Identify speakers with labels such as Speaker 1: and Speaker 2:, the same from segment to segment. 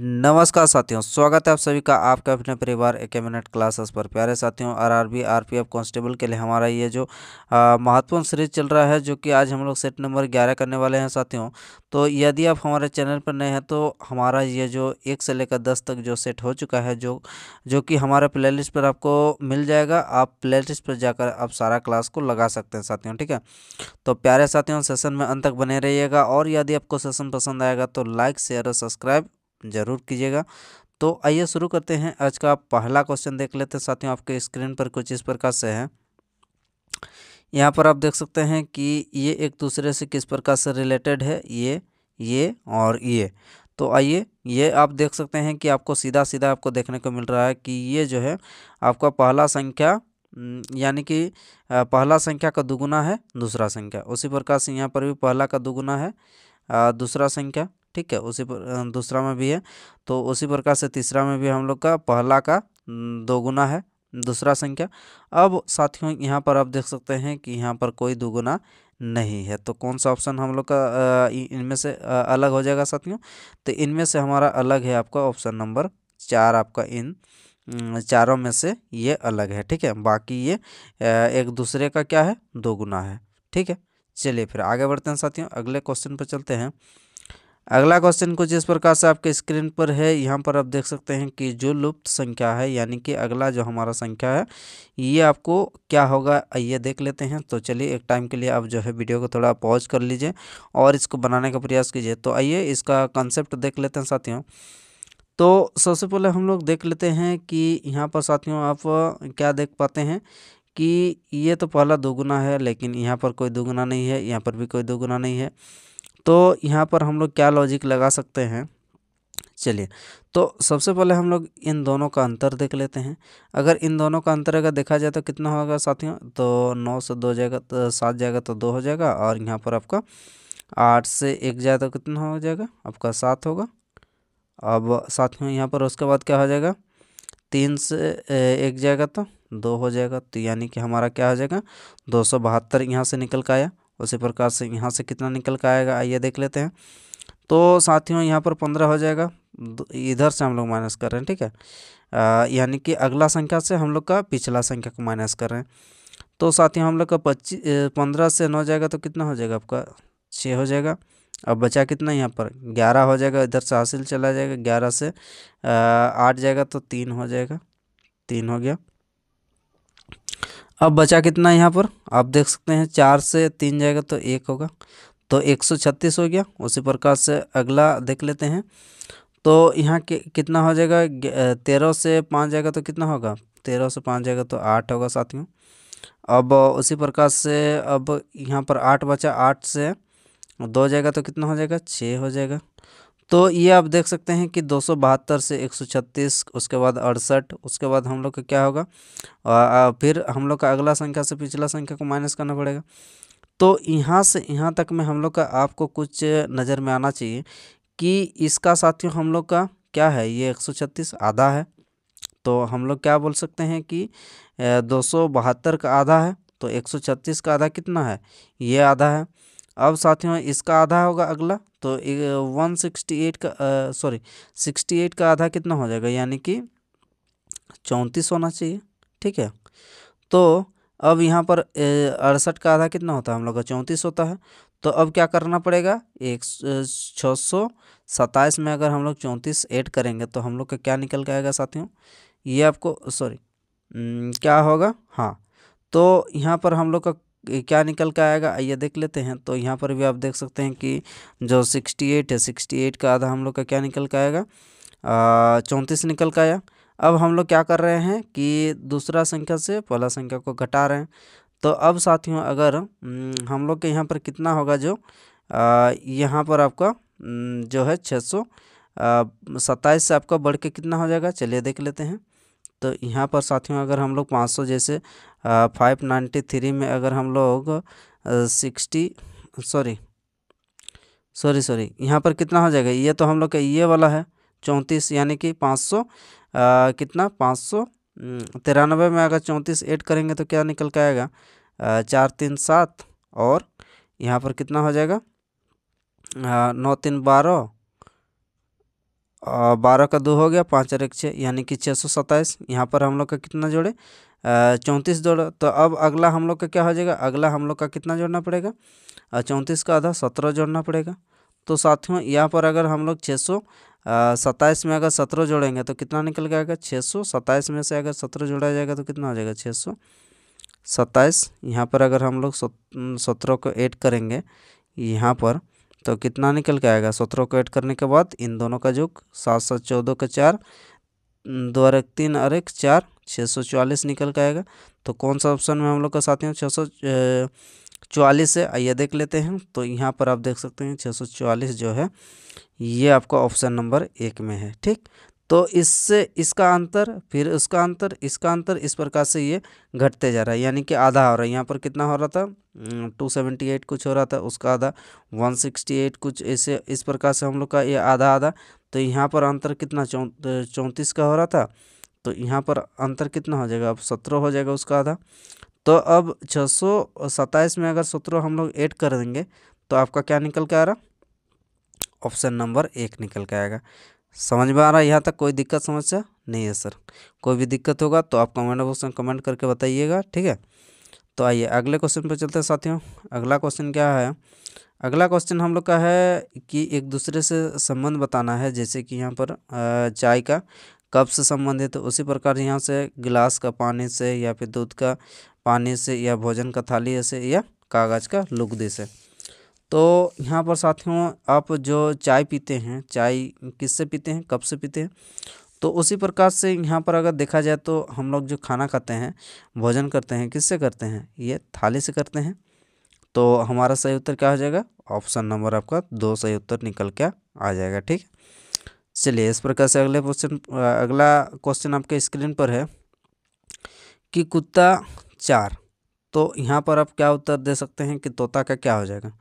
Speaker 1: नमस्कार साथियों, स्वागत है आप सभी का आपके अपने परिवार एक मिनट क्लासेस पर। प्यारे साथियों, आरआरबी आरपीएफ कांस्टेबल के लिए हमारा ये जो महत्वपूर्ण सीरीज चल रहा है, जो कि आज हम लोग सेट नंबर 11 करने वाले हैं साथियों। तो यदि आप हमारे चैनल पर नए हैं तो हमारा ये जो 1 से लेकर 10 तक जो सेट हो चुका है, जो जो कि हमारे प्लेलिस्ट पर आपको मिल जाएगा। आप प्लेलिस्ट पर जाकर आप सारा क्लास को लगा सकते हैं साथियों, ठीक है। तो प्यारे साथियों, सेशन में अंत तक बने रहिएगा और यदि आपको सेशन पसंद आएगा तो लाइक शेयर और सब्सक्राइब जरूर कीजिएगा। तो आइए शुरू करते हैं। आज का पहला क्वेश्चन देख लेते हैं साथियों। आपके स्क्रीन पर कुछ इस प्रकार से है। यहाँ पर आप देख सकते हैं कि ये एक दूसरे से किस प्रकार से रिलेटेड है, ये और ये। तो आइए, ये आप देख सकते हैं कि आपको सीधा सीधा आपको देखने को मिल रहा है कि ये जो है आपका पहला संख्या यानी कि पहला संख्या का दुगुना है दूसरा संख्या। उसी प्रकार से यहाँ पर भी पहला का दुगुना है दूसरा संख्या, ठीक है। उसी पर दूसरा में भी है, तो उसी प्रकार से तीसरा में भी हम लोग का पहला का दोगुना है दूसरा संख्या। अब साथियों, यहाँ पर आप देख सकते हैं कि यहाँ पर कोई दुगुना नहीं है। तो कौन सा ऑप्शन हम लोग का इनमें से अलग हो जाएगा साथियों? तो इनमें से हमारा अलग है आपका ऑप्शन नंबर 4। आपका इन चारों में से ये अलग है, ठीक है। बाकी ये एक दूसरे का क्या है, दोगुना है, ठीक है। चलिए फिर आगे बढ़ते हैं साथियों, अगले क्वेश्चन पर चलते हैं। अगला क्वेश्चन कुछ इस प्रकार से आपके स्क्रीन पर है। यहाँ पर आप देख सकते हैं कि जो लुप्त संख्या है, यानी कि अगला जो हमारा संख्या है, ये आपको क्या होगा आइए देख लेते हैं। तो चलिए, एक टाइम के लिए आप जो है वीडियो को थोड़ा पॉज कर लीजिए और इसको बनाने का प्रयास कीजिए। तो आइए इसका कंसेप्ट देख लेते हैं साथियों। तो सबसे पहले हम लोग देख लेते हैं कि यहाँ पर साथियों आप क्या देख पाते हैं कि ये तो पहला दोगुना है, लेकिन यहाँ पर कोई दोगुना नहीं है, यहाँ पर भी कोई दोगुना नहीं है। तो यहाँ पर हम लोग क्या लॉजिक लगा सकते हैं? चलिए, तो सबसे पहले हम लोग इन दोनों का अंतर देख लेते हैं। अगर इन दोनों का अंतर अगर देखा जाए तो कितना होगा साथियों? तो 9 से 2 जाएगा तो 7 जाएगा, तो 2 हो जाएगा। और यहाँ पर आपका 8 से 1 जाए तो कितना हो जाएगा? आपका 7 होगा। अब साथियों यहाँ पर उसके बाद क्या हो जाएगा? 3 से 1 जाएगा तो 2 हो जाएगा। तो यानी कि हमारा क्या हो जाएगा? 272 यहाँ से निकल कर आया। उसी प्रकार से यहाँ से कितना निकल कर आएगा आइए देख लेते हैं। तो साथियों यहाँ पर 15 हो जाएगा। इधर से हम लोग माइनस कर रहे हैं, ठीक है। यानी कि अगला संख्या से हम लोग का पिछला संख्या को माइनस कर रहे हैं। तो साथियों हम लोग का 15 से 9 जाएगा तो कितना हो जाएगा? आपका 6 हो जाएगा। अब बचा कितना? यहाँ पर 11 हो जाएगा। इधर से हासिल चला जाएगा, 11 से 8 जाएगा तो 3 हो जाएगा, 3 हो गया। अब बचा कितना? यहाँ पर आप देख सकते हैं 4 से 3 जाएगा तो 1 होगा, तो 136 हो गया। उसी प्रकार से अगला देख लेते हैं। तो यहाँ कितना हो जाएगा? 13 से 5 जाएगा तो कितना होगा? 13 से 5 जाएगा तो 8 होगा साथियों। अब उसी प्रकार से अब यहाँ पर 8 बचा, 8 से 2 जाएगा तो कितना हो जाएगा? 6 हो जाएगा। तो ये आप देख सकते हैं कि 272 से 136, उसके बाद 68, उसके बाद हम लोग का क्या होगा? फिर हम लोग का अगला संख्या से पिछला संख्या को माइनस करना पड़ेगा। तो यहाँ से यहाँ तक में हम लोग का आपको कुछ नज़र में आना चाहिए कि इसका साथियों हम लोग का क्या है? ये 136 आधा है। तो हम लोग क्या बोल सकते हैं कि 272 का आधा है, तो 136 का आधा कितना है? ये आधा है। अब साथियों इसका आधा होगा अगला, तो 168 का सॉरी 68 का आधा कितना हो जाएगा? यानी कि 34 होना चाहिए, ठीक है। तो अब यहाँ पर 68 का आधा कितना होता है? हम लोग का 34 होता है। तो अब क्या करना पड़ेगा? 627 में अगर हम लोग 34 ऐड करेंगे तो हम लोग का क्या निकल के आएगा साथियों? ये आपको सॉरी क्या होगा? हाँ, तो यहाँ पर हम लोग का क्या निकल के आएगा आइए देख लेते हैं। तो यहाँ पर भी आप देख सकते हैं कि जो 68 है, 68 का आधा हम लोग का क्या निकल के आएगा? 34 निकल के आया। अब हम लोग क्या कर रहे हैं कि दूसरा संख्या से पहला संख्या को घटा रहे हैं। तो अब साथियों अगर हम लोग के यहाँ पर कितना होगा? जो यहाँ पर आपका जो है 627 से आपका बढ़ के कितना हो जाएगा? चलिए देख लेते हैं। तो यहाँ पर साथियों अगर हम लोग 500 जैसे 593 में अगर हम लोग 60 सॉरी सॉरी सॉरी यहाँ पर कितना हो जाएगा? ये तो हम लोग का ये वाला है 34, यानी कि 500 कितना 593 में अगर 34 ऐड करेंगे तो क्या निकल के आएगा? 4 3 7 और यहाँ पर कितना हो जाएगा? 9 3 12 12 का 2 हो गया, 5 और 1 6, यानी कि 627। यहाँ पर हम लोग का कितना जोड़े, 34 जोड़ा। तो अब अगला हम लोग का क्या हो जाएगा, अगला हम लोग का कितना जोड़ना पड़ेगा, 34 का आधा 17 जोड़ना पड़ेगा। तो साथियों यहाँ पर अगर हम लोग 627 में अगर 17 जोड़ेंगे तो कितना निकल के आएगा, 627 में से अगर 17 जोड़ा जाएगा तो कितना हो जाएगा, 627। यहाँ पर अगर हम लोग 17 को ऐड करेंगे यहाँ पर तो कितना निकल के आएगा, 17 को ऐड करने के बाद इन दोनों का योग 7 7 14 का 4, 2 और 1 3 और 1 4, 644 निकल के आएगा। तो कौन सा ऑप्शन में हम लोग का साथियों 644 है, आइए देख लेते हैं। तो यहाँ पर आप देख सकते हैं 644 जो है ये आपका ऑप्शन नंबर 1 में है। ठीक, तो इससे इसका अंतर, फिर उसका अंतर, इसका अंतर, इस प्रकार से ये घटते जा रहा है, यानी कि आधा हो रहा है। यहाँ पर कितना हो रहा था, 278 कुछ हो रहा था, उसका आधा 168 कुछ, ऐसे इस प्रकार से हम लोग का ये आधा आधा। तो यहाँ पर अंतर कितना 34 का हो रहा था, तो यहाँ पर अंतर कितना हो जाएगा, अब 17 हो जाएगा उसका आधा। तो अब 627 में अगर 17 हम लोग ऐड कर देंगे तो आपका क्या निकल के आ रहा, ऑप्शन नंबर 1 निकल के आएगा। समझ में आ रहा है यहाँ तक, कोई दिक्कत समस्या नहीं है सर? कोई भी दिक्कत होगा तो आप कमेंट बॉक्स में कमेंट करके बताइएगा, ठीक है। तो आइए अगले क्वेश्चन पर चलते हैं साथियों। अगला क्वेश्चन क्या है, अगला क्वेश्चन हम लोग का है कि एक दूसरे से संबंध बताना है। जैसे कि यहाँ पर चाय का कप से संबंधित है, उसी प्रकार यहाँ से गिलास का पानी से, या फिर दूध का पानी से, या भोजन का थाली से, या कागज़ का लुगदी से। तो यहाँ पर साथियों आप जो चाय पीते हैं, चाय किससे पीते हैं, कप से पीते हैं। तो उसी प्रकार से यहाँ पर अगर देखा जाए तो हम लोग जो खाना खाते हैं, भोजन करते हैं, किससे करते हैं, ये थाली से करते हैं। तो हमारा सही उत्तर क्या हो जाएगा, ऑप्शन नंबर आपका 2 सही उत्तर निकल के आ जाएगा। ठीक, चलिए इस प्रकार से अगला क्वेश्चन आपके स्क्रीन पर है कि कुत्ता 4। तो यहाँ पर आप क्या उत्तर दे सकते हैं कि तोता का क्या हो जाएगा।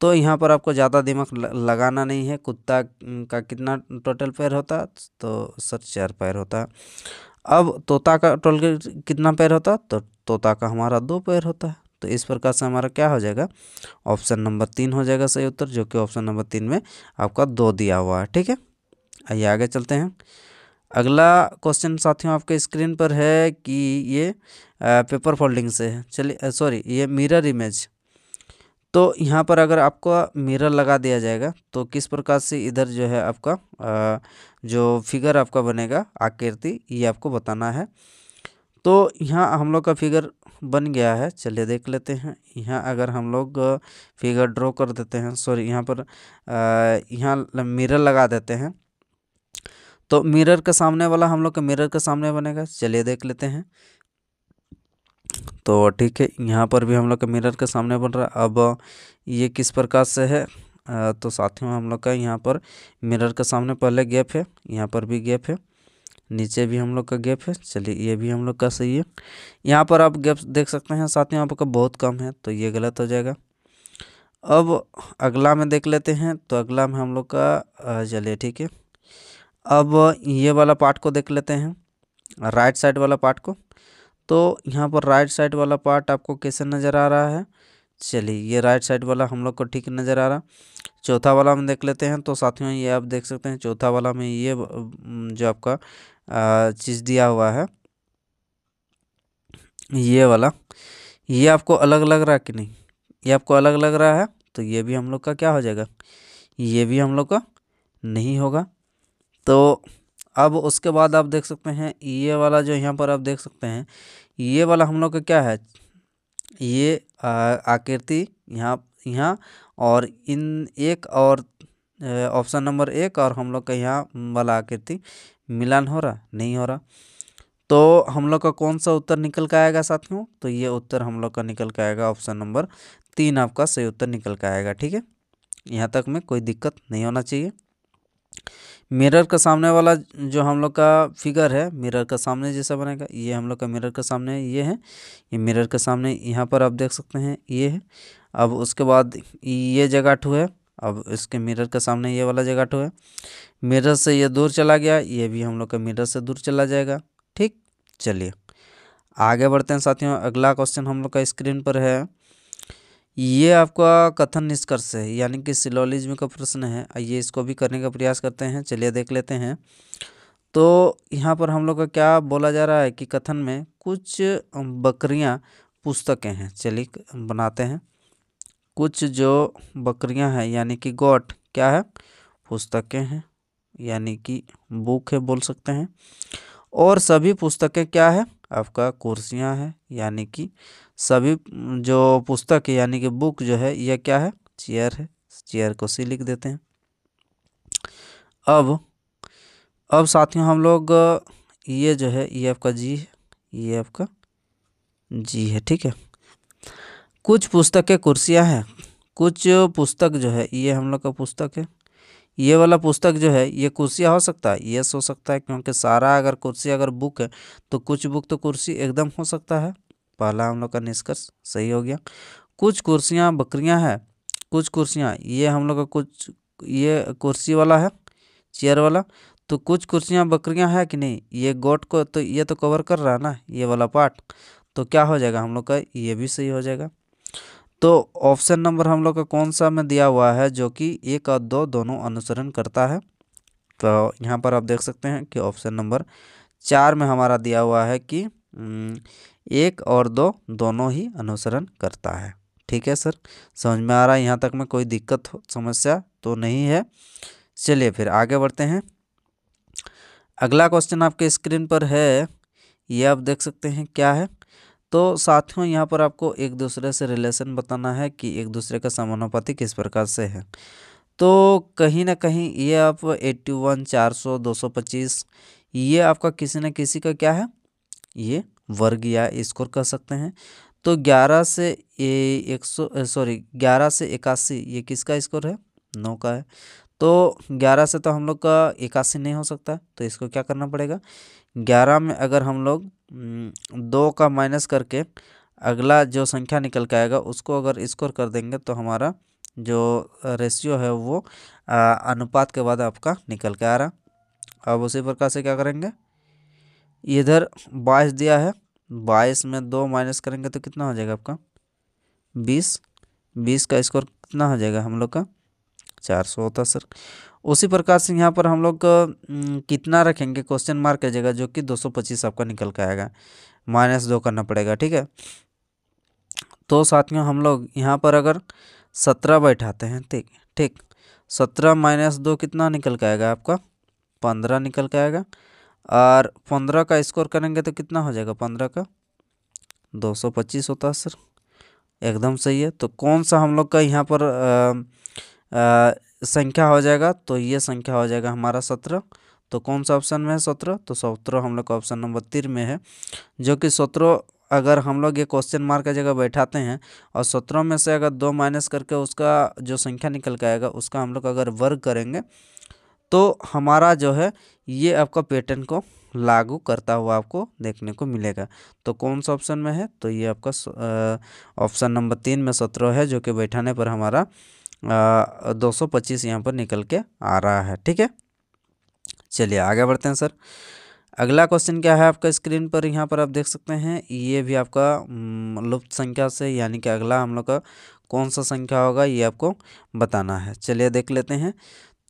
Speaker 1: तो यहाँ पर आपको ज़्यादा दिमाग लगाना नहीं है। कुत्ता का कितना टोटल पैर होता है, तो सर 4 पैर होता है। अब तोता का टोटल कितना पैर होता है, तो तोता का हमारा 2 पैर होता है। तो इस प्रकार से हमारा क्या हो जाएगा, ऑप्शन नंबर 3 हो जाएगा सही उत्तर, जो कि ऑप्शन नंबर 3 में आपका 2 दिया हुआ है। ठीक है, आइए आगे चलते हैं। अगला क्वेश्चन साथियों आपके स्क्रीन पर है कि ये पेपर फोल्डिंग से है। चलिए सॉरी, ये मिरर इमेज। तो यहाँ पर अगर आपको मिरर लगा दिया जाएगा तो किस प्रकार से इधर जो है आपका जो फिगर आपका बनेगा, आकृति, ये आपको बताना है। तो यहाँ हम लोग का फिगर बन गया है, चलिए देख लेते हैं। यहाँ अगर हम लोग फिगर ड्रॉ कर देते हैं, सॉरी यहाँ पर यहाँ मिरर लगा देते हैं, तो मिरर के सामने वाला हम लोग का मिरर के सामने बनेगा। चलिए देख लेते हैं। तो ठीक है, यहाँ पर भी हम लोग का मिरर के सामने बन रहा है। अब ये किस प्रकार से है, तो साथियों हम लोग का यहाँ पर मिरर के सामने पहले गैप है, यहाँ पर भी गैप है, नीचे भी हम लोग का गैप है। चलिए ये भी हम लोग का सही है। यहाँ पर आप गैप देख सकते हैं साथियों आपका बहुत कम है, तो ये गलत हो जाएगा। अब अगला में देख लेते हैं। तो अगला में हम लोग का चलिए ठीक है, अब ये वाला पार्ट को देख लेते हैं, राइट साइड वाला पार्ट को। तो यहाँ पर राइट साइड वाला पार्ट आपको कैसे नज़र आ रहा है, चलिए ये राइट साइड वाला हम लोग को ठीक नज़र आ रहा। चौथा वाला में देख लेते हैं। तो साथियों ये आप देख सकते हैं चौथा वाला में ये जो आपका चीज़ दिया हुआ है, ये वाला, ये आपको अलग लग रहा है कि नहीं, ये आपको अलग लग रहा है, तो ये भी हम लोग का क्या हो जाएगा, ये भी हम लोग का नहीं होगा। तो अब उसके बाद आप देख सकते हैं ये वाला जो यहाँ पर आप देख सकते हैं, ये वाला हम लोग का क्या है, ये आकृति यहाँ यहाँ और इन एक और ऑप्शन नंबर 1 और हम लोग का यहाँ वाला आकृति मिलान हो रहा नहीं हो रहा। तो हम लोग का कौन सा उत्तर निकल के आएगा साथियों, तो ये उत्तर हम लोग का निकल के आएगा ऑप्शन नंबर 3 आपका सही उत्तर निकल के आएगा। ठीक है, यहाँ तक में कोई दिक्कत नहीं होना चाहिए। मिरर का सामने वाला जो हम लोग का फिगर है, मिरर का सामने जैसा बनेगा, ये हम लोग का मिरर का सामने ये है, ये मिरर के सामने यहाँ पर आप देख सकते हैं ये है। अब उसके बाद ये जगह टू है, अब इसके मिरर के सामने ये वाला जगह टू है। मिरर से ये दूर चला गया, ये भी हम लोग का मिरर से दूर चला जाएगा। ठीक, चलिए आगे बढ़ते हैं साथियों। अगला क्वेश्चन हम लोग का स्क्रीन पर है, ये आपका कथन निष्कर्ष है, यानी कि सिलोजिज्म का प्रश्न है। आइए इसको भी करने का प्रयास करते हैं, चलिए देख लेते हैं। तो यहाँ पर हम लोग का क्या बोला जा रहा है कि कथन में कुछ बकरियाँ पुस्तकें हैं। चलिए बनाते हैं। कुछ जो बकरियाँ हैं यानी कि गोट क्या है, पुस्तकें हैं, यानी कि बुक है बोल सकते हैं। और सभी पुस्तकें क्या है, आपका कुर्सियाँ हैं, यानी कि सभी जो पुस्तक है यानी कि बुक जो है यह क्या है, चेयर है। चेयर को सी लिख देते हैं। अब साथियों हम लोग ये जो है ये आपका जी है, ये आपका जी है, ठीक है। कुछ पुस्तकें कुर्सियाँ हैं, कुछ पुस्तक जो है ये हम लोग का पुस्तक है। ये वाला पुस्तक जो है ये कुर्सियाँ हो सकता है, यस हो सकता है, क्योंकि सारा अगर कुर्सी अगर बुक है तो कुछ बुक तो कुर्सी एकदम हो सकता है। पहला हम लोग का निष्कर्ष सही हो गया। कुछ कुर्सियाँ बकरियाँ हैं, कुछ कुर्सियाँ ये हम लोग का कुछ ये कुर्सी वाला है, चेयर वाला। तो कुछ कुर्सियाँ बकरियाँ है कि नहीं, ये गोट को तो ये तो कवर कर रहा है ना ये वाला पार्ट। तो क्या हो जाएगा हम लोग का, ये भी सही हो जाएगा। तो ऑप्शन नंबर हम लोग का कौन सा में दिया हुआ है जो कि 1 और 2 दोनों अनुसरण करता है। तो यहाँ पर आप देख सकते हैं कि ऑप्शन नंबर 4 में हमारा दिया हुआ है कि 1 और 2 दोनों ही अनुसरण करता है। ठीक है सर, समझ में आ रहा है, यहाँ तक में कोई दिक्कत समस्या तो नहीं है। चलिए फिर आगे बढ़ते हैं। अगला क्वेश्चन आपके स्क्रीन पर है, ये आप देख सकते हैं क्या है। तो साथियों यहाँ पर आपको एक दूसरे से रिलेशन बताना है कि एक दूसरे का समानुपाती किस प्रकार से है। तो कहीं ना कहीं ये आप 81, 400, 225 ये आपका किसी न किसी का क्या है, ये वर्ग या स्कोर कर सकते हैं। तो 11 से 11 से 81 ये किसका स्कोर है, 9 का है। तो 11 से तो हम लोग का 81 नहीं हो सकता, तो इसको क्या करना पड़ेगा, 11 में अगर हम लोग 2 का माइनस करके अगला जो संख्या निकल के आएगा उसको अगर स्कोर कर देंगे तो हमारा जो रेशियो है वो अनुपात के बाद आपका निकल के आ रहा। अब उसी प्रकार से क्या करेंगे, इधर 22 दिया है, 22 में 2 माइनस करेंगे तो कितना हो जाएगा आपका 20। 20 का स्कोर कितना हो जाएगा हम लोग का 400 होता सर। उसी प्रकार से यहाँ पर हम लोग कितना रखेंगे, क्वेश्चन मार्क की जगह, जो कि 225 आपका निकल के आएगा, -2 करना पड़ेगा, ठीक है। तो साथियों हम लोग यहाँ पर अगर 17 बैठाते हैं, ठीक ठीक, 17 - 2 कितना निकल के आएगा आपका 15 निकल के आएगा। और 15 का स्कोर करेंगे तो कितना हो जाएगा, 15 का 225 होता है सर, एकदम सही है। तो कौन सा हम लोग का यहाँ पर संख्या हो जाएगा, तो ये संख्या हो जाएगा हमारा 17। तो कौन सा ऑप्शन में है 17, तो 17 हम लोग का ऑप्शन नंबर 3 में है, जो कि 17 अगर हम लोग ये क्वेश्चन मार्क का जगह बैठाते हैं और 17 में से अगर 2 माइनस करके उसका जो संख्या निकल के आएगा उसका हम लोग अगर वर्ग करेंगे तो हमारा जो है ये आपका पैटर्न को लागू करता हुआ आपको देखने को मिलेगा। तो कौन सा ऑप्शन में है, तो ये आपका ऑप्शन नंबर 3 में 17 है, जो कि बैठाने पर हमारा 225 यहाँ पर निकल के आ रहा है, ठीक है। चलिए आगे बढ़ते हैं सर। अगला क्वेश्चन क्या है आपका स्क्रीन पर, यहाँ पर आप देख सकते हैं, ये भी आपका लुप्त संख्या से, यानी कि अगला हम लोग का कौन सा संख्या होगा ये आपको बताना है। चलिए देख लेते हैं।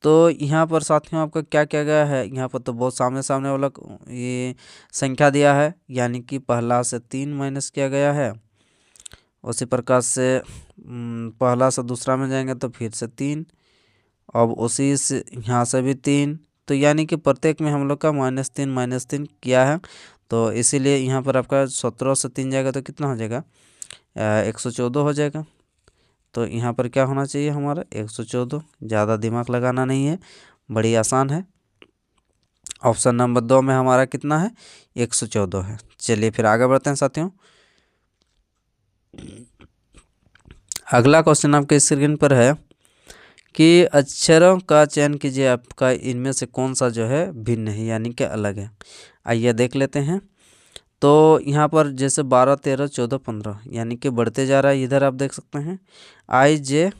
Speaker 1: तो यहाँ पर साथियों आपका क्या किया गया है, यहाँ पर तो बहुत सामने सामने वाला ये संख्या दिया है, यानी कि पहला से 3 माइनस किया गया है। उसी प्रकार से पहला से दूसरा में जाएंगे तो फिर से 3, अब उसी से यहाँ से भी 3, तो यानी कि प्रत्येक में हम लोग का -3 किया है। तो इसीलिए यहाँ पर आपका 17 से 3 जाएगा तो कितना हो जाएगा 114 हो जाएगा। तो यहाँ पर क्या होना चाहिए हमारा 114, ज़्यादा दिमाग लगाना नहीं है, बड़ी आसान है। ऑप्शन नंबर 2 में हमारा कितना है 114 है। चलिए फिर आगे बढ़ते हैं साथियों। अगला क्वेश्चन आपके स्क्रीन पर है कि अक्षरों का चयन कीजिए, आपका इनमें से कौन सा जो है भिन्न है, यानी कि अलग है। आइए देख लेते हैं। तो यहाँ पर जैसे 12, 13, 14, 15 यानी कि बढ़ते जा रहा है। इधर आप देख सकते हैं IJ,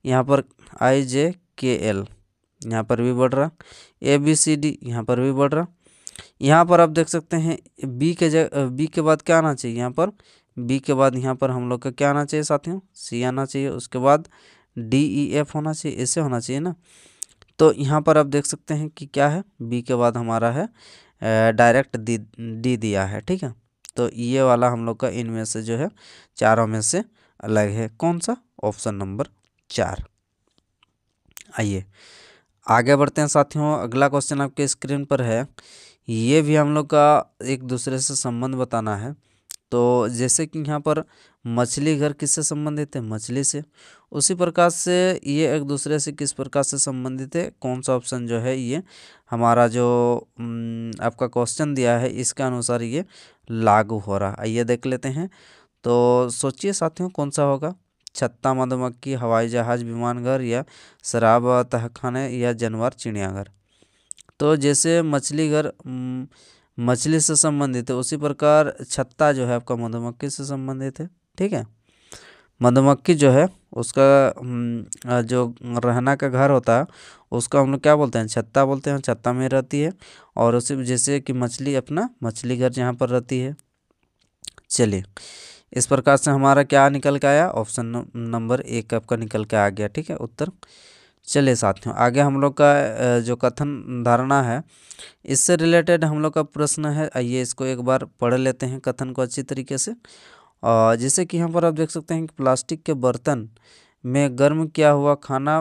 Speaker 1: यहाँ पर IJKL यहाँ पर भी बढ़ रहा, ABCD यहाँ पर भी बढ़ रहा। यहाँ पर आप देख सकते हैं बी के बाद क्या आना चाहिए, यहाँ पर बी के बाद यहाँ पर हम लोग का क्या आना चाहिए साथियों, सी आना चाहिए। उसके बाद डी ई एफ होना चाहिए, ऐसे होना चाहिए ना। तो यहाँ पर आप देख सकते हैं कि क्या है, बी के बाद हमारा है डायरेक्ट डी दिया है, ठीक है। तो ये वाला हम लोग का इनमें से जो है चारों में से अलग है, कौन सा, ऑप्शन नंबर 4। आइए आगे बढ़ते हैं साथियों। अगला क्वेश्चन आपके स्क्रीन पर है, ये भी हम लोग का एक दूसरे से संबंध बताना है। तो जैसे कि यहाँ पर मछली घर किससे संबंधित है, मछली से, उसी प्रकार से ये एक दूसरे से किस प्रकार से संबंधित है, कौन सा ऑप्शन जो है ये हमारा जो आपका क्वेश्चन दिया है इसके अनुसार ये लागू हो रहा है। आइए देख लेते हैं। तो सोचिए साथियों कौन सा होगा, छत्ता मधुमक्खी, हवाई जहाज, विमानघर, या शराब तहखाने, या जानवर चिड़ियाघर। तो जैसे मछली घर मछली से संबंधित है, उसी प्रकार छत्ता जो है आपका मधुमक्खी से संबंधित है, ठीक है। मधुमक्खी जो है उसका जो रहना का घर होता है उसको हम लोग क्या बोलते हैं, छत्ता बोलते हैं, छत्ता में रहती है। और उसी जैसे कि मछली अपना मछली घर जहाँ पर रहती है। चलिए इस प्रकार से हमारा क्या निकल के आया, ऑप्शन नंबर 1 आपका निकल के आ गया, ठीक है उत्तर। चलिए साथियों आगे हम लोग का जो कथन धारणा है इससे रिलेटेड हम लोग का प्रश्न है। आइए इसको एक बार पढ़ लेते हैं कथन को अच्छी तरीके से। जैसे कि यहाँ पर आप देख सकते हैं कि प्लास्टिक के बर्तन में गर्म किया हुआ खाना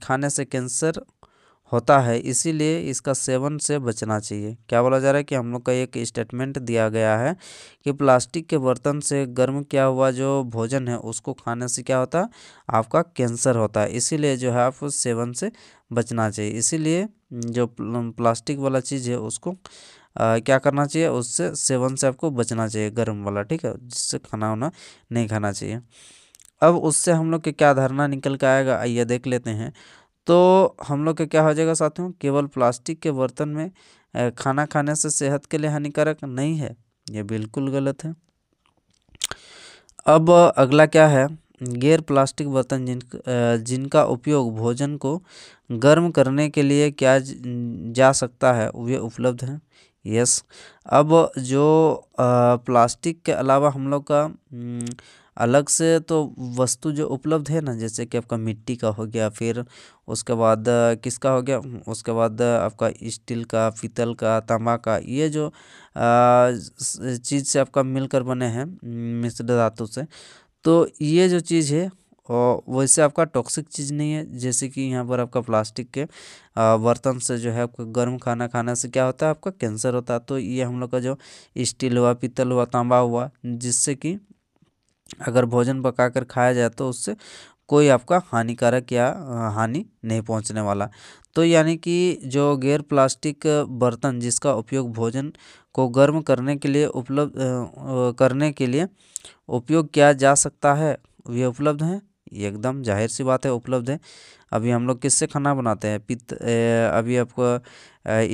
Speaker 1: खाने से कैंसर होता है, इसीलिए इसका सेवन से बचना चाहिए। क्या बोला जा रहा है कि हम लोग का एक स्टेटमेंट दिया गया है कि प्लास्टिक के बर्तन से गर्म किया हुआ जो भोजन है उसको खाने से क्या होता है, आपका कैंसर होता है, इसीलिए जो है आप उस सेवन से बचना चाहिए। इसीलिए जो प्लास्टिक वाला चीज़ है उसको क्या करना चाहिए, उससे सेवन से आपको बचना चाहिए, गर्म वाला, ठीक है, जिससे खाना वाना नहीं खाना चाहिए। अब उससे हम लोग के क्या धारणा निकल के आएगा, आइए देख लेते हैं। तो हम लोग का क्या हो जाएगा साथियों, केवल प्लास्टिक के बर्तन में खाना खाने से सेहत के लिए हानिकारक नहीं है, ये बिल्कुल गलत है। अब अगला क्या है, गैर प्लास्टिक बर्तन जिनका उपयोग भोजन को गर्म करने के लिए किया जा सकता है वे उपलब्ध हैं। यस। अब जो प्लास्टिक के अलावा हम लोग का अलग से तो वस्तु जो उपलब्ध है ना, जैसे कि आपका मिट्टी का हो गया, फिर उसके बाद किसका हो गया, उसके बाद आपका स्टील का, पीतल का, तांबा का, ये जो चीज़ से आपका मिलकर बने हैं मिश्र धातु से, तो ये जो चीज़ है और वैसे आपका टॉक्सिक चीज़ नहीं है। जैसे कि यहाँ पर आपका प्लास्टिक के बर्तन से जो है आपका गर्म खाना खाने से क्या होता है, आपका कैंसर होता है। तो ये हम लोग का जो स्टील हुआ, पीतल हुआ, तांबा हुआ, जिससे कि अगर भोजन पकाकर खाया जाए तो उससे कोई आपका हानिकारक या हानि नहीं पहुंचने वाला। तो यानी कि जो गैर प्लास्टिक बर्तन जिसका उपयोग भोजन को गर्म करने के लिए करने के लिए उपयोग किया जा सकता है, ये उपलब्ध हैं, ये एकदम जाहिर सी बात है उपलब्ध है। अभी हम लोग किससे खाना बनाते हैं, अभी आपको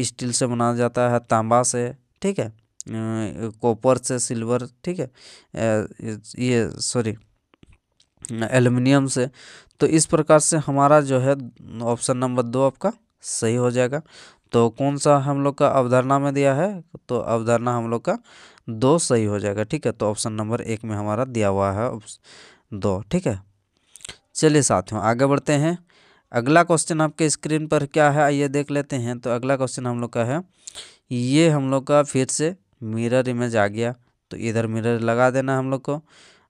Speaker 1: स्टील से बनाया जाता है, तांबा से, ठीक है, कॉपर से, सिल्वर, ठीक है, ये सॉरी एल्युमिनियम से। तो इस प्रकार से हमारा जो है ऑप्शन नंबर 2 आपका सही हो जाएगा। तो कौन सा हम लोग का अवधारणा में दिया है, तो अवधारणा हम लोग का 2 सही हो जाएगा, ठीक है। तो ऑप्शन नंबर 1 में हमारा दिया हुआ है 2, ठीक है। चलिए साथियों आगे बढ़ते हैं। अगला क्वेश्चन आपके स्क्रीन पर क्या है, आइए देख लेते हैं। तो अगला क्वेश्चन हम लोग का है, ये हम लोग का फिर से मिरर इमेज आ गया, तो इधर मिरर लगा देना हम लोग को,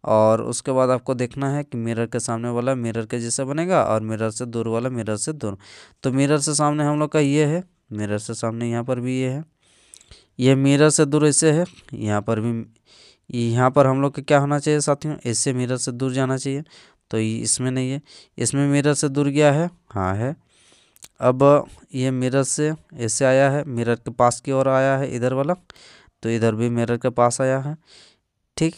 Speaker 1: और उसके बाद आपको देखना है कि मिरर के सामने वाला मिरर के जैसा बनेगा और मिरर से दूर वाला मिरर से दूर। तो मिरर से सामने हम लोग का ये है, मिरर से सामने यहाँ पर भी ये है, ये मिरर से दूर ऐसे है, यहाँ पर भी, यहाँ पर हम लोग का क्या होना चाहिए साथियों, ऐसे मिरर से दूर जाना चाहिए। तो ये इसमें नहीं है, इसमें मिरर से दूर गया है, हाँ है। अब ये मिरर से ऐसे आया है, मिरर के पास की ओर आया है इधर वाला, तो इधर भी मिरर के पास आया है, ठीक।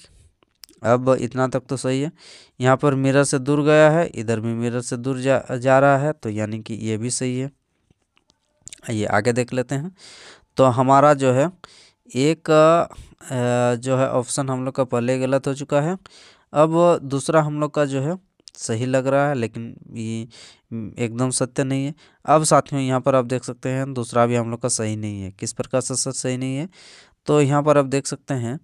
Speaker 1: अब इतना तक तो सही है। यहाँ पर मिरर से दूर गया है, इधर भी मिरर से दूर जा रहा है, तो यानी कि ये भी सही है। आइए आगे देख लेते हैं। तो हमारा जो है एक जो है ऑप्शन हम लोग का पहले गलत हो चुका है, अब दूसरा हम लोग का जो है सही लग रहा है, लेकिन ये एकदम सत्य नहीं है। अब साथियों यहाँ पर आप देख सकते हैं दूसरा भी हम लोग का सही नहीं है। किस प्रकार से सही नहीं है, तो यहाँ पर आप देख सकते हैं,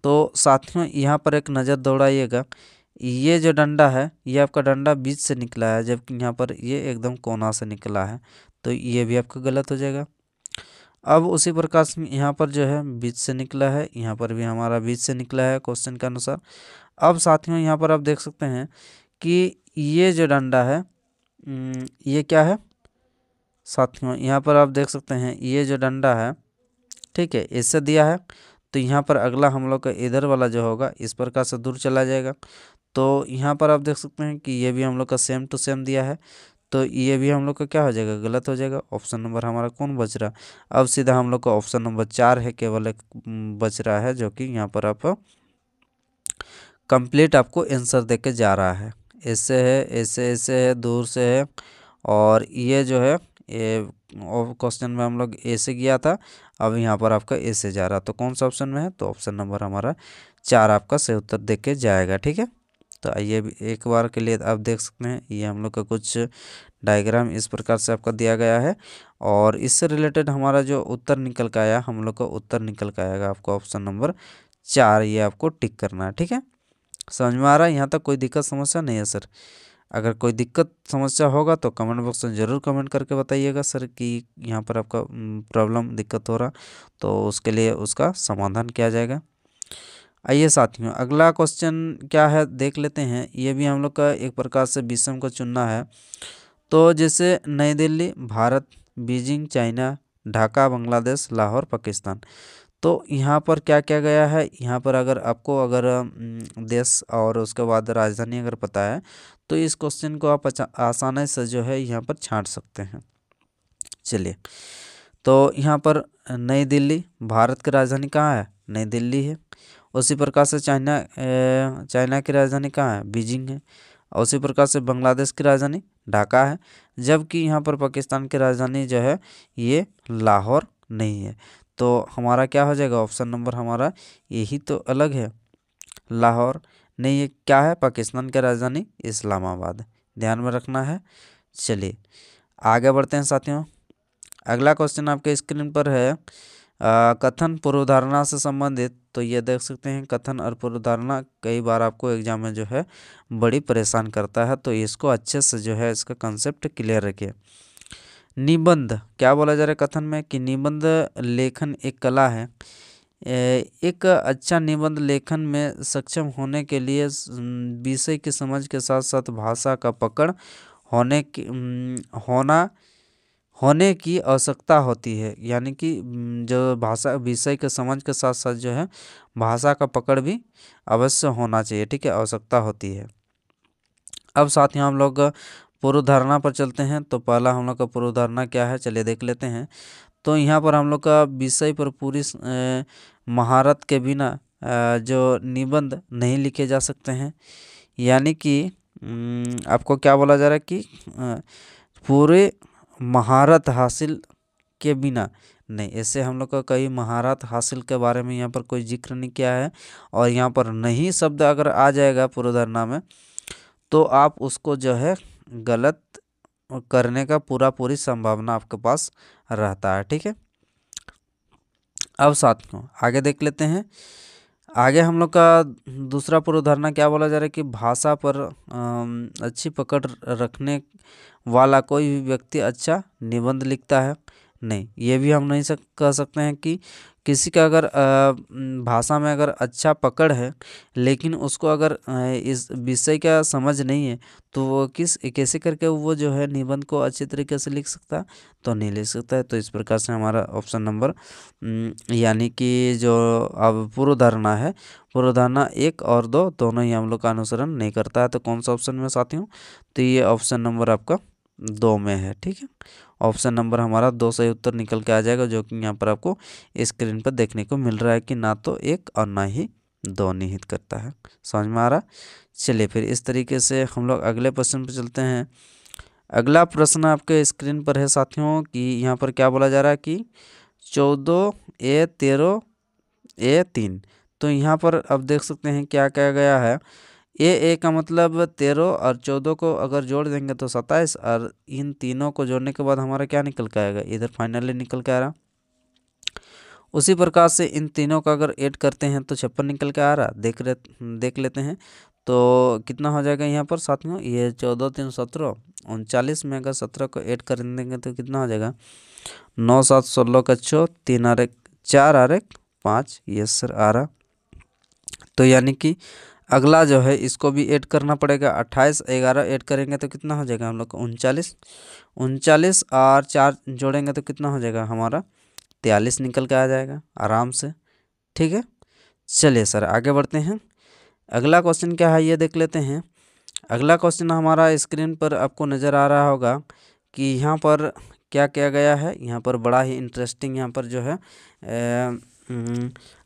Speaker 1: तो साथियों यहाँ पर एक नज़र दौड़ाइएगा, ये जो डंडा है ये आपका डंडा बीच से निकला है, जबकि यहाँ पर ये एकदम कोना से निकला है, तो ये भी आपका गलत हो जाएगा। अब उसी प्रकार से यहाँ पर जो है बीच से निकला है, यहाँ पर भी हमारा बीच से निकला है क्वेश्चन के अनुसार। अब साथियों यहाँ पर आप देख सकते हैं कि ये जो डंडा है ये क्या है साथियों, यहाँ पर आप देख सकते हैं ये जो डंडा है, ठीक है, इससे दिया है, तो यहाँ पर अगला हम लोग का इधर वाला जो होगा इस प्रकार से दूर चला जाएगा। तो यहाँ पर आप देख सकते हैं कि ये भी हम लोग का सेम टू सेम दिया है, तो ये भी हम लोग का क्या हो जाएगा, गलत हो जाएगा। ऑप्शन नंबर हमारा कौन बच रहा, अब सीधा हम लोग का ऑप्शन नंबर 4 है, केवल एक बच रहा है, जो कि यहाँ पर आप कंप्लीट आपको आंसर दे के जा रहा है। ऐसे है, ऐसे है, दूर से है, और ये जो है ये क्वेश्चन में हम लोग ए से गया था, अब यहाँ पर आपका ए से जा रहा, तो कौन सा ऑप्शन में है, तो ऑप्शन नंबर हमारा 4 आपका सही उत्तर दे के जाएगा। ठीक है, तो आइए एक बार के लिए आप देख सकते हैं ये हम लोग का कुछ डायग्राम इस प्रकार से आपका दिया गया है, और इससे रिलेटेड हमारा जो उत्तर निकल के आया, हम लोग का उत्तर निकल के आएगा आपको ऑप्शन नंबर 4, ये आपको टिक करना है। ठीक है, समझ में आ रहा है, यहाँ तक कोई दिक्कत समस्या नहीं है सर? अगर कोई दिक्कत समस्या होगा तो कमेंट बॉक्स में ज़रूर कमेंट करके बताइएगा सर कि यहाँ पर आपका प्रॉब्लम दिक्कत हो रहा, तो उसके लिए उसका समाधान किया जाएगा। आइए साथियों अगला क्वेश्चन क्या है देख लेते हैं। ये भी हम लोग का एक प्रकार से विषम को चुनना है। तो जैसे नई दिल्ली भारत, बीजिंग चाइना, ढाका बांग्लादेश, लाहौर पाकिस्तान, तो यहाँ पर क्या क्या गया है, यहाँ पर अगर आपको अगर देश और उसके बाद राजधानी अगर पता है तो इस क्वेश्चन को आप आसानी से जो है यहाँ पर छांट सकते हैं। चलिए, तो यहाँ पर नई दिल्ली, भारत की राजधानी कहाँ है, नई दिल्ली है। उसी प्रकार से चाइना की राजधानी कहाँ है, बीजिंग है। और उसी प्रकार से बांग्लादेश की राजधानी ढाका है, जबकि यहाँ पर पाकिस्तान की राजधानी जो है ये लाहौर नहीं है। तो हमारा क्या हो जाएगा, ऑप्शन नंबर हमारा यही तो अलग है, लाहौर नहीं, ये क्या है, पाकिस्तान की राजधानी इस्लामाबाद, ध्यान में रखना है। चलिए आगे बढ़ते हैं साथियों। अगला क्वेश्चन आपके स्क्रीन पर है कथन पूर्वधारणा से संबंधित। तो ये देख सकते हैं कथन और पूर्वधारणा कई बार आपको एग्जाम में जो है बड़ी परेशान करता है, तो इसको अच्छे से जो है इसका कंसेप्ट क्लियर रखिए। निबंध क्या बोला जा रहा है कथन में कि निबंध लेखन एक कला है। एक अच्छा निबंध लेखन में सक्षम होने के लिए विषय की समझ के साथ साथ भाषा का पकड़ होने की आवश्यकता होती है, यानी कि जो भाषा विषय के समझ के साथ साथ जो है भाषा का पकड़ भी अवश्य होना चाहिए। ठीक है, आवश्यकता होती है। अब साथ ही हम लोग पूर्वधारणा पर चलते हैं। तो पहला हम लोग का पूर्वधारणा क्या है, चलिए देख लेते हैं। तो यहाँ पर हम लोग का विषय पर पूरी महारत के बिना जो निबंध नहीं लिखे जा सकते हैं, यानी कि आपको क्या बोला जा रहा है कि पूरे महारत हासिल के बिना नहीं, ऐसे हम लोग का कई महारत हासिल के बारे में यहाँ पर कोई जिक्र नहीं किया है, और यहाँ पर नहीं शब्द अगर आ जाएगा पूर्वधारणा में तो आप उसको जो है गलत करने का पूरी संभावना आपके पास रहता है। ठीक है, अब साथियों आगे देख लेते हैं। आगे हम लोग का दूसरा पूर्वधारणा क्या बोला जा रहा है कि भाषा पर अच्छी पकड़ रखने वाला कोई भी व्यक्ति अच्छा निबंध लिखता है। नहीं, ये भी हम नहीं कह सकते हैं कि किसी का अगर भाषा में अगर अच्छा पकड़ है लेकिन उसको अगर इस विषय का समझ नहीं है तो वो कैसे करके वो जो है निबंध को अच्छी तरीके से लिख सकता है, तो नहीं लिख सकता है। तो इस प्रकार से हमारा ऑप्शन नंबर यानी कि जो अब पूर्वधारणा है, पूर्वधारणा 1 और 2 दोनों ही हम लोग का अनुसरण नहीं करता है। तो कौन सा ऑप्शन में साथियों, तो ये ऑप्शन नंबर आपका 2 में है। ठीक है, ऑप्शन नंबर हमारा 2 सही उत्तर निकल के आ जाएगा, जो कि यहाँ पर आपको स्क्रीन पर देखने को मिल रहा है कि ना तो 1 और ना ही 2 निहित करता है। समझ में आ रहा? चलिए फिर इस तरीके से हम लोग अगले प्रश्न पर चलते हैं। अगला प्रश्न आपके स्क्रीन पर है साथियों कि यहाँ पर क्या बोला जा रहा है कि 14A13A3। तो यहाँ पर अब देख सकते हैं क्या क्या गया है। ए का मतलब 13 और 14 को अगर जोड़ देंगे तो 27, और इन तीनों को जोड़ने के बाद हमारा क्या निकल के आएगा, इधर फाइनली निकल के आ रहा। उसी प्रकार से इन तीनों का अगर ऐड करते हैं तो 56 निकल के आ रहा, देख लेते हैं। तो कितना हो जाएगा यहाँ पर साथियों, ये 14 3 17 39 में अगर 17 को ऐड कर देंगे तो कितना हो जाएगा, 9 7 16 का 4 3 और 1 4 और 1 5, ये सर आ रहा। तो यानी कि अगला जो है इसको भी ऐड करना पड़ेगा, 28 11 ऐड करेंगे तो कितना हो जाएगा हम लोग को 39, 39 और 4 जोड़ेंगे तो कितना हो जाएगा हमारा 43 निकल के आ जाएगा आराम से। ठीक है, चलिए सर आगे बढ़ते हैं। अगला क्वेश्चन क्या है ये देख लेते हैं। अगला क्वेश्चन हमारा स्क्रीन पर आपको नज़र आ रहा होगा कि यहाँ पर क्या किया गया है। यहाँ पर बड़ा ही इंटरेस्टिंग यहाँ पर जो है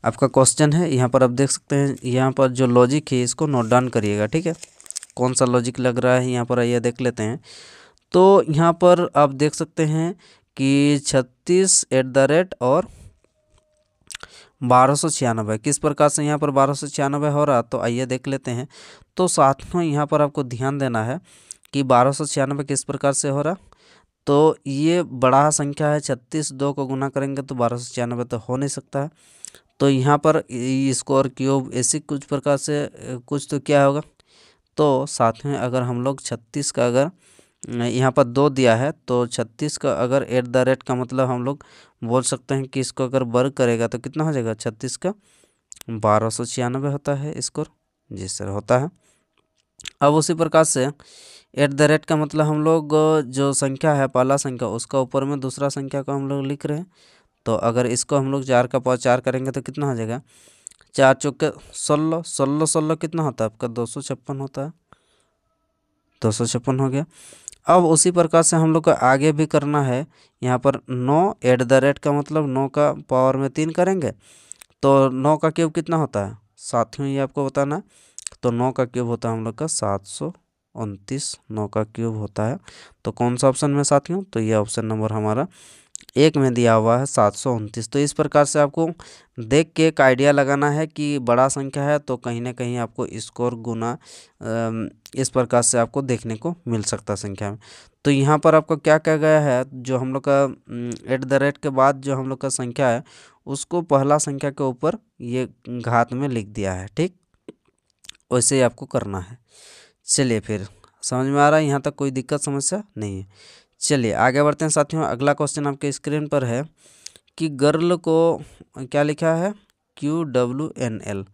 Speaker 1: आपका क्वेश्चन है। यहाँ पर आप देख सकते हैं, यहाँ पर जो लॉजिक है इसको नोट डाउन करिएगा। ठीक है, कौन सा लॉजिक लग रहा है यहाँ पर आइए देख लेते हैं। तो यहाँ पर आप देख सकते हैं कि 36 @ और 1296 किस प्रकार से यहाँ पर 1296 हो रहा, तो आइए देख लेते हैं। तो साथियों यहाँ पर आपको ध्यान देना है कि 1296 किस प्रकार से हो रहा। तो ये बड़ा संख्या है, 36 2 को गुना करेंगे तो 1296 तो हो नहीं सकता है। तो यहाँ पर स्क्वायर क्यूब ऐसी कुछ प्रकार से कुछ तो क्या होगा। तो साथ में अगर हम लोग 36 का अगर यहाँ पर 2 दिया है तो 36 का अगर @ का मतलब हम लोग बोल सकते हैं कि इसको अगर वर्ग करेगा तो कितना हो जाएगा, 36 का 1296 होता है स्कोर। जी सर होता है। अब उसी प्रकार से @ का मतलब हम लोग जो संख्या है पहला संख्या उसका ऊपर में दूसरा संख्या को हम लोग लिख रहे हैं। तो अगर इसको हम लोग 4 का पावर 4 करेंगे तो कितना हो जाएगा, 4 चौके 16 16 16 कितना होता है आपका 256 होता है, 256 हो गया। अब उसी प्रकार से हम लोग को आगे भी करना है। यहाँ पर 9 @ का मतलब 9 का पावर में 3 करेंगे तो 9 का क्यूब कितना होता है साथियों, ये आपको बताना। तो 9 का क्यूब होता है हम लोग का 729, 9 का क्यूब होता है। तो कौन सा ऑप्शन में साथियों, तो ये ऑप्शन नंबर हमारा 1 में दिया हुआ है 729। तो इस प्रकार से आपको देख के एक आइडिया लगाना है कि बड़ा संख्या है तो कहीं ना कहीं आपको स्कोर गुना इस प्रकार से आपको देखने को मिल सकता है संख्या में। तो यहाँ पर आपको क्या कहा गया है, जो हम लोग का @ के बाद जो हम लोग का संख्या है उसको पहला संख्या के ऊपर ये घात में लिख दिया है। ठीक, वैसे ही आपको करना है। चलिए फिर समझ में आ रहा है, यहाँ तक कोई दिक्कत समस्या नहीं है। चलिए आगे बढ़ते हैं साथियों। अगला क्वेश्चन आपके स्क्रीन पर है कि गर्ल को क्या लिखा है, QWNL।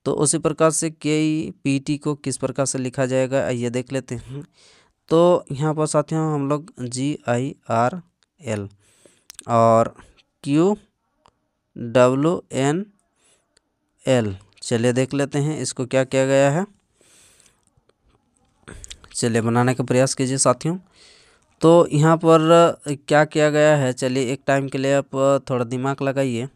Speaker 1: तो उसी प्रकार से KEPT को किस प्रकार से लिखा जाएगा आइए देख लेते हैं। तो यहाँ पर साथियों हम लोग GIRL और QWNL चलिए देख लेते हैं इसको क्या किया गया है। चलिए बनाने का प्रयास कीजिए साथियों। तो यहाँ पर क्या किया गया है, चलिए एक टाइम के लिए आप थोड़ा दिमाग लगाइए।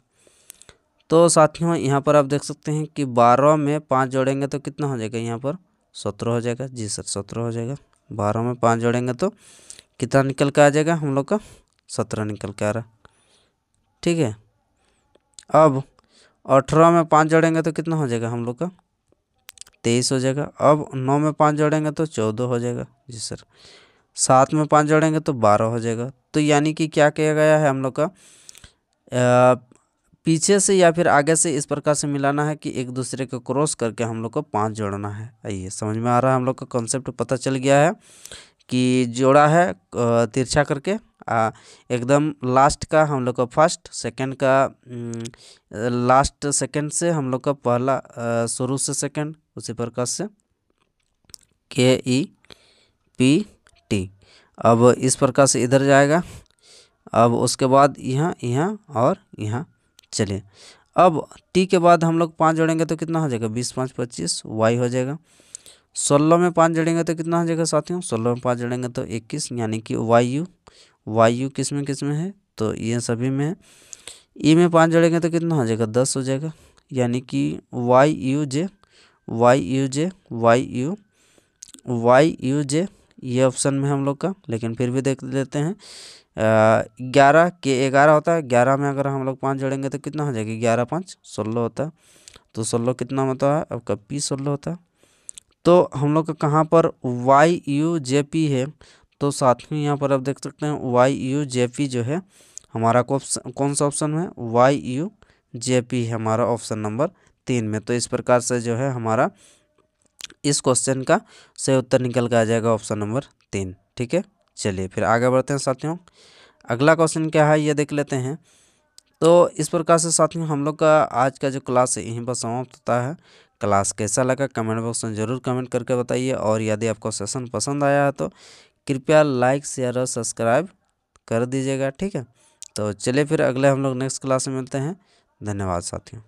Speaker 1: तो साथियों यहाँ पर आप देख सकते हैं कि 12 में 5 जोड़ेंगे तो कितना हो जाएगा, यहाँ पर 17 हो जाएगा। जी सर 17 हो जाएगा। 12 में 5 जोड़ेंगे तो कितना निकल के आ जाएगा हम लोग का, 17 निकल के आ रहा। ठीक है, अब 18 में 5 जोड़ेंगे तो कितना हो जाएगा हम लोग का, 23 हो जाएगा। अब 9 में 5 जोड़ेंगे तो 14 हो जाएगा। जी सर 7 में 5 जोड़ेंगे तो 12 हो जाएगा। तो यानी कि क्या किया गया है हम लोग का पीछे से या फिर आगे से इस प्रकार से मिलाना है कि एक दूसरे को क्रॉस करके हम लोग को 5 जोड़ना है। आइए समझ में आ रहा है, हम लोग का कॉन्सेप्ट पता चल गया है कि जोड़ा है तिरछा करके एकदम लास्ट का हम लोग का फर्स्ट, सेकंड का लास्ट सेकंड से हम लोग का पहला शुरू से सेकंड, उसी प्रकार से KEPT। अब इस प्रकार से इधर जाएगा। अब उसके बाद यहाँ यहाँ और यहाँ। चलिए अब T के बाद हम लोग 5 जोड़ेंगे तो कितना हो जाएगा, 20 5 25 Y हो जाएगा। 16 में 5 जोड़ेंगे तो कितना हो जाएगा साथियों, 16 में 5 जोड़ेंगे तो 21, यानी कि YU किस में है, तो ये सभी में है। E में 5 जोड़ेंगे तो कितना हो जाएगा, 10 हो जाएगा, यानी कि YUJ ये ऑप्शन में हम लोग का। लेकिन फिर भी देख लेते हैं 11 के 11 होता है। 11 में अगर हम लोग 5 जोड़ेंगे तो कितना हो जाएगा, 11 5 16 होता है। तो 16 कितना होता है आपका P16 होता है। तो हम लोग का कहाँ पर YUJP है। तो साथ में यहाँ पर आप देख सकते हैं YUJP जो है हमारा कौन सा ऑप्शन है, JP है हमारा ऑप्शन नंबर 3 में। तो इस प्रकार से जो है हमारा इस क्वेश्चन का सही उत्तर निकल के आ जाएगा ऑप्शन नंबर 3। ठीक है, चलिए फिर आगे बढ़ते हैं साथियों। अगला क्वेश्चन क्या है ये देख लेते हैं। तो इस प्रकार से साथियों हम लोग का आज का जो क्लास है यहीं पर समाप्त होता है। क्लास कैसा लगा कमेंट बॉक्स में ज़रूर कमेंट करके बताइए, और यदि आपको सेशन पसंद आया है तो कृपया लाइक शेयर और सब्सक्राइब कर दीजिएगा। ठीक है, तो चलिए फिर अगले हम लोग नेक्स्ट क्लास में मिलते हैं। धन्यवाद साथियों।